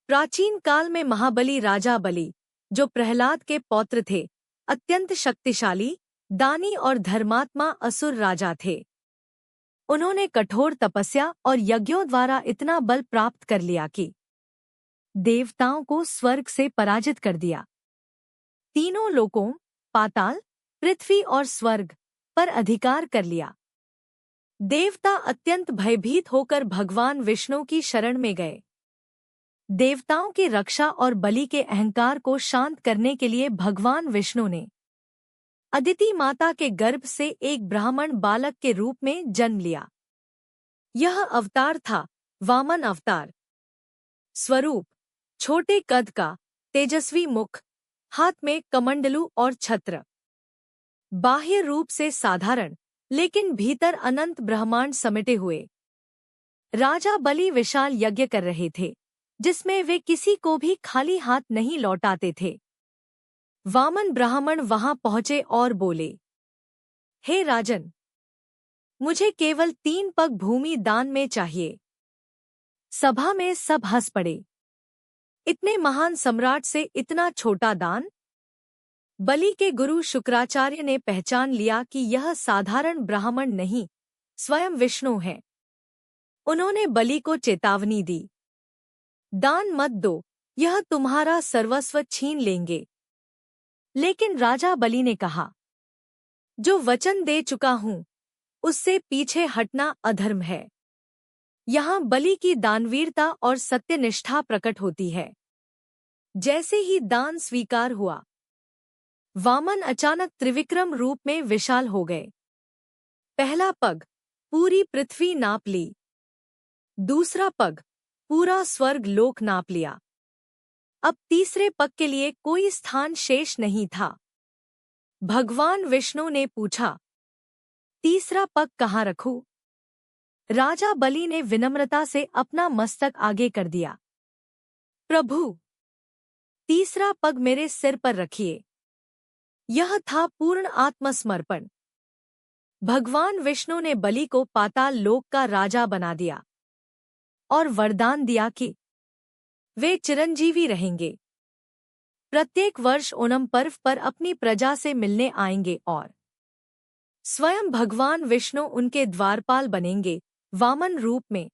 प्राचीन काल में महाबली राजा बलि, जो प्रहलाद के पौत्र थे, अत्यंत शक्तिशाली, दानी और धर्मात्मा असुर राजा थे। उन्होंने कठोर तपस्या और यज्ञों द्वारा इतना बल प्राप्त कर लिया कि देवताओं को स्वर्ग से पराजित कर दिया। तीनों लोकों, पाताल, पृथ्वी और स्वर्ग पर अधिकार कर लिया। देवता अत्यंत भयभीत होकर भगवान विष्णु की शरण में गए। देवताओं की रक्षा और बलि के अहंकार को शांत करने के लिए भगवान विष्णु ने अदिति माता के गर्भ से एक ब्राह्मण बालक के रूप में जन्म लिया। यह अवतार था वामन अवतार। स्वरूप: छोटे कद का, तेजस्वी मुख, हाथ में कमंडलू और छत्र। बाह्य रूप से साधारण, लेकिन भीतर अनंत ब्रह्मांड समेटे हुए। राजा बलि विशाल यज्ञ कर रहे थे, जिसमें वे किसी को भी खाली हाथ नहीं लौटाते थे। वामन ब्राह्मण वहां पहुंचे और बोले, हे राजन, मुझे केवल 3 पग भूमि दान में चाहिए। सभा में सब हंस पड़े। इतने महान सम्राट से इतना छोटा दान? बलि के गुरु शुक्राचार्य ने पहचान लिया कि यह साधारण ब्राह्मण नहीं, स्वयं विष्णु है। उन्होंने बलि को चेतावनी दी, दान मत दो, यह तुम्हारा सर्वस्व छीन लेंगे। लेकिन राजा बलि ने कहा, जो वचन दे चुका हूं, उससे पीछे हटना अधर्म है। यहाँ बलि की दानवीरता और सत्यनिष्ठा प्रकट होती है। जैसे ही दान स्वीकार हुआ, वामन अचानक त्रिविक्रम रूप में विशाल हो गए। पहला पग पूरी पृथ्वी नाप ली। दूसरा पग पूरा स्वर्ग लोक नाप लिया। अब तीसरे पग के लिए कोई स्थान शेष नहीं था। भगवान विष्णु ने पूछा, तीसरा पग कहाँ रखूं? राजा बलि ने विनम्रता से अपना मस्तक आगे कर दिया। प्रभु, तीसरा पग मेरे सिर पर रखिए। यह था पूर्ण आत्मसमर्पण। भगवान विष्णु ने बलि को पाताल लोक का राजा बना दिया और वरदान दिया कि वे चिरंजीवी रहेंगे। प्रत्येक वर्ष ओणम पर्व पर अपनी प्रजा से मिलने आएंगे और स्वयं भगवान विष्णु उनके द्वारपाल बनेंगे, वामन रूप में।